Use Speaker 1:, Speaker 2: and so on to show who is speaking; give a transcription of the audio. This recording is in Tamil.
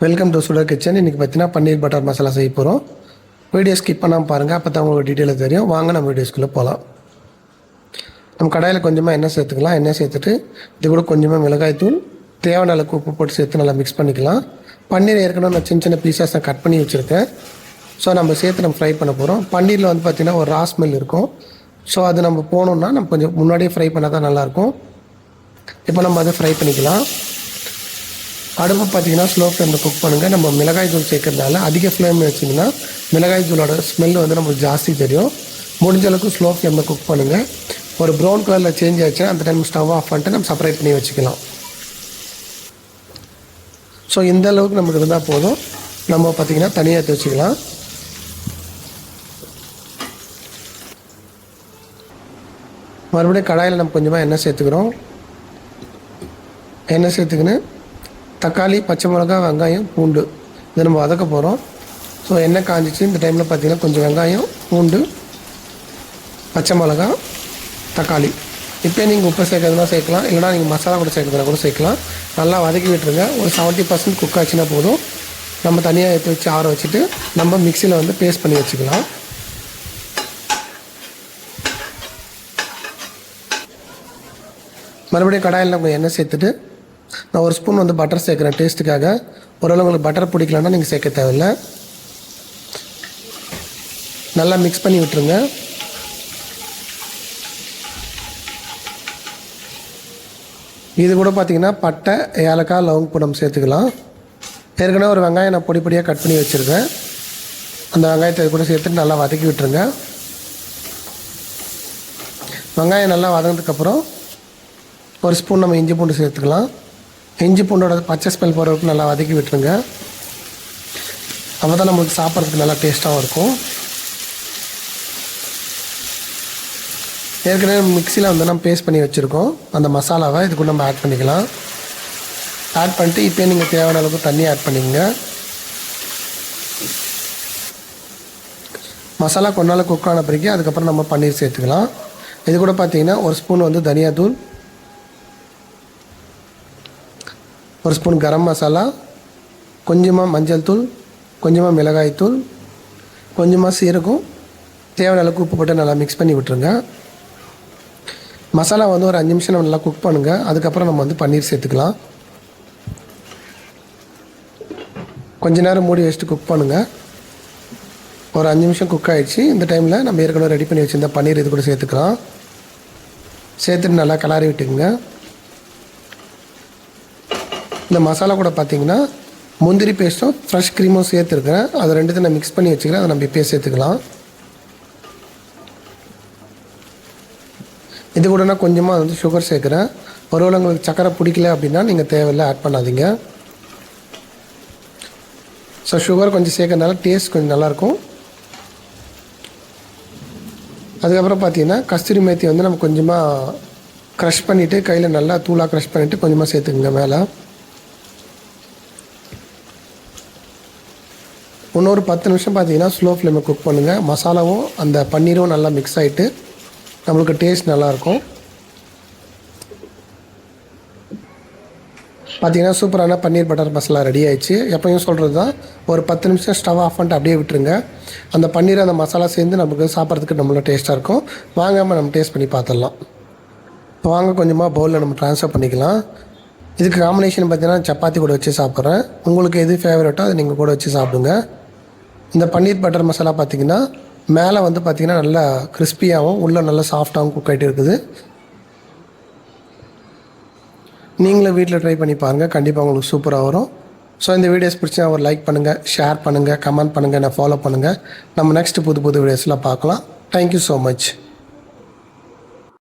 Speaker 1: வெல்கம் டு சுடர் கிச்சன். இன்றைக்கி பார்த்தீங்கன்னா பன்னீர் பட்டர் மசாலா செய்ய போகிறோம். வீடியோ ஸ்கிப் பண்ணாமல் பாருங்கள், அப்போ தான் உங்களுக்கு டீட்டெயிலாக தெரியும். வாங்க நம்ம வீடியோஸ்குள்ளே போகலாம். நம்ம கடாயில் கொஞ்சமாக எண்ணெய் சேர்த்துக்கலாம். எண்ணெய் சேர்த்துட்டு இது கூட கொஞ்சமாக மிளகாய்த்தூள், தேவையான அளவுக்கு உப்பு போட்டு சேர்த்து நல்லா மிக்ஸ் பண்ணிக்கலாம். பன்னீர் ஏற்கனவே நான் சின்ன சின்ன பீஸாஸ் நான் கட் பண்ணி வச்சுருக்கேன். ஸோ நம்ம சேர்த்து நம்ம ஃப்ரை பண்ண போகிறோம். பன்னீரில் வந்து பார்த்திங்கன்னா ஒரு ரா ஸ்மெல் இருக்கும். ஸோ அது நம்ம போகணுன்னா நம்ம கொஞ்சம் முன்னாடியே ஃப்ரை பண்ணால் தான் நல்லாயிருக்கும். இப்போ நம்ம அதை ஃப்ரை பண்ணிக்கலாம். அடுப்பு பார்த்திங்கன்னா ஸ்லோ ஃப்ளேமில் குக் பண்ணுங்கள். நம்ம மிளகாய் தூள் சேர்க்கறதுனால அதிக ஃப்ளேமில் வச்சிங்கன்னா மிளகாய் தூளோட ஸ்மெல் வந்து நம்மளுக்கு ஜாஸ்தி தெரியும். முடிஞ்ச அளவுக்கு ஸ்லோ ஃப்ளேமில் குக் பண்ணுங்கள். ஒரு ப்ரௌன் கலரில் சேஞ்ச் ஆச்சுன்னா அந்த டைம் ஸ்டவ் ஆஃப் பண்ணிட்டு நம்ம செப்பரேட் பண்ணி வச்சுக்கலாம். ஸோ இந்த அளவுக்கு நமக்கு இருந்தால் போதும். நம்ம பார்த்திங்கன்னா தனியாக எடுத்து வச்சுக்கலாம். மறுபடியும் கடாயில் நம்ம கொஞ்சமாக எண்ணெய் சேர்த்துக்கிறோம். எண்ணெய் சேர்த்துக்கின்னு தக்காளி, பச்சை மிளகா, வெங்காயம், பூண்டு இதை நம்ம வதக்க போகிறோம். ஸோ எண்ணெய் காஞ்சிச்சு. இந்த டைமில் பார்த்திங்கன்னா கொஞ்சம் வெங்காயம், பூண்டு, பச்சை மிளகா, தக்காளி. இப்போ நீங்கள் உப்பு சேர்க்கறதுனா சேர்க்கலாம், இல்லைனா நீங்கள் மசாலா கூட சேர்க்கறதுனா கூட சேர்க்கலாம். நல்லா வதக்கி விட்டுருங்க. ஒரு 70% குக் ஆச்சுன்னா போதும். நம்ம தனியாக எடுத்து வச்சு ஆற வச்சுட்டு நம்ம மிக்சியில் வந்து பேஸ்ட் பண்ணி வச்சுக்கலாம். மறுபடியும் கடாயில் நம்ம எண்ணெய் சேர்த்துட்டு நான் ஒரு ஸ்பூன் வந்து பட்டர் சேர்க்குறேன் டேஸ்ட்டுக்காக. ஓரளவு உங்களுக்கு பட்டர் பிடிக்கலன்னா நீங்கள் சேர்க்க தேவையில்லை. நல்லா மிக்ஸ் பண்ணி விட்டுருங்க. இது கூட பார்த்திங்கன்னா பட்டை, ஏலக்காய், லவங்க நம்ம சேர்த்துக்கலாம். ஏற்கனவே ஒரு வெங்காயம் நான் பொடி பொடியாக கட் பண்ணி வச்சுருக்கேன். அந்த வெங்காயத்தை கூட சேர்த்துட்டு நல்லா வதக்கி விட்டுருங்க. வெங்காயம் நல்லா வதங்கினதுக்கப்புறம் ஒரு ஸ்பூன் நம்ம இஞ்சி பூண்டு சேர்த்துக்கலாம். இஞ்சி பூண்டோட பச்சை ஸ்மெல் போகிற வரைக்கும் நல்லா வதக்கி விட்டுருங்க. அப்போ தான் நம்மளுக்கு சாப்பிட்றதுக்கு நல்லா டேஸ்ட்டாகவும் இருக்கும். ஏற்கனவே மிக்சியில் வந்து நம்ம பேஸ்ட் பண்ணி வச்சுருக்கோம். அந்த மசாலாவை இது கூட நம்ம ஆட் பண்ணிக்கலாம். ஆட் பண்ணிட்டு இப்போ நீங்கள் தேவையான அளவுக்கு தண்ணி ஆட் பண்ணிக்கோங்க. மசாலா கொஞ்ச நாள் குக் ஆன பிறகு அதுக்கப்புறம் நம்ம பன்னீர் சேர்த்துக்கலாம். இது கூட பார்த்திங்கன்னா ஒரு ஸ்பூன் வந்து தனியாத்தூள், ஒரு ஸ்பூன் கரம் மசாலா, கொஞ்சமாக மஞ்சள் தூள், கொஞ்சமாக மிளகாய் தூள், கொஞ்சமாக சீரகம், தேவையான அளவுக்கு உப்பு போட்டு நல்லா மிக்ஸ் பண்ணி விட்டுருங்க. மசாலா வந்து ஒரு 5 நிமிஷம் நம்ம நல்லா குக் பண்ணுங்கள். அதுக்கப்புறம் நம்ம வந்து பன்னீர் சேர்த்துக்கலாம். கொஞ்ச நேரம் மூடி வச்சுட்டு குக் பண்ணுங்கள். ஒரு 5 நிமிஷம் குக் ஆகிடுச்சு. இந்த டைமில் நம்ம ஏற்கனவே ரெடி பண்ணி வச்சுருந்த பன்னீர் இது கூட சேர்த்துக்கலாம். சேர்த்துட்டு நல்லா கிளறி விட்டுக்குங்க. இந்த மசாலா கூட பார்த்திங்கன்னா முந்திரி பேஸ்ட்டும் ஃப்ரெஷ் க்ரீமும் சேர்த்துருக்கிறேன். அதை ரெண்டுத்தையும் நான் மிக்ஸ் பண்ணி வச்சுக்கிறேன். அதை நம்ம இப்போ சேர்த்துக்கலாம். இது கூட நான் கொஞ்சமாக வந்து சுகர் சேர்க்குறேன். ஒருவேளை உங்களுக்கு சக்கரை பிடிக்கல அப்படின்னா நீங்கள் தேவையில்லை, ஆட் பண்ணாதீங்க. ஸோ சுகர் கொஞ்சம் சேர்க்கறதுனால டேஸ்ட் கொஞ்சம் நல்லாயிருக்கும். அதுக்கப்புறம் பார்த்திங்கன்னா கஸ்தூரி மேத்தி வந்து நம்ம கொஞ்சமாக க்ரஷ் பண்ணிவிட்டு கையில் நல்லா தூளாக க்ரஷ் பண்ணிவிட்டு கொஞ்சமாக சேர்த்துக்குங்க மேலே. இன்னொரு 10 நிமிஷம் பார்த்திங்கன்னா ஸ்லோ ஃப்ளேமில் குக் பண்ணுங்கள். மசாலாவும் அந்த பன்னீரும் நல்லா மிக்ஸ் ஆகிட்டு நம்மளுக்கு டேஸ்ட் நல்லாயிருக்கும். பார்த்திங்கன்னா சூப்பரான பன்னீர் பட்டர் மசாலா ரெடி ஆகிடுச்சு. எப்பயும் சொல்கிறது தான், ஒரு 10 நிமிஷம் ஸ்டவ் ஆஃப் பண்ணிட்டு அப்படியே விட்டுருங்க. அந்த பன்னீர் அந்த மசாலா சேர்ந்து நமக்கு சாப்பிட்றதுக்கு நம்மளோட டேஸ்ட்டாக இருக்கும். வாங்காமல் நம்ம டேஸ்ட் பண்ணி பார்த்துடலாம். வாங்க கொஞ்சமாக பவுலில் நம்ம ட்ரான்ஸ்ஃபர் பண்ணிக்கலாம். இதுக்கு காம்பினேஷன் பார்த்திங்கன்னா சப்பாத்தி கூட வச்சு சாப்பிட்றேன். உங்களுக்கு எது ஃபேவரட்டோ அதை நீங்கள் கூட வச்சு சாப்பிடுங்க. இந்த பன்னீர் பட்டர் மசாலா பார்த்திங்கன்னா மேலே வந்து பார்த்திங்கன்னா நல்லா கிறிஸ்பியாகவும் உள்ளே நல்லா சாஃப்டாகவும் குக் ஆகிட்டு இருக்குது. நீங்களும் வீட்டில் ட்ரை பண்ணி பாருங்கள், கண்டிப்பாக உங்களுக்கு சூப்பராக வரும். ஸோ இந்த வீடியோஸ் பிடிச்சா ஒரு லைக் பண்ணுங்கள், ஷேர் பண்ணுங்கள், கமெண்ட் பண்ணுங்கள், என்னை ஃபாலோ பண்ணுங்கள். நம்ம நெக்ஸ்ட்டு புது வீடியோஸ்லாம் பார்க்கலாம். Thank you so much.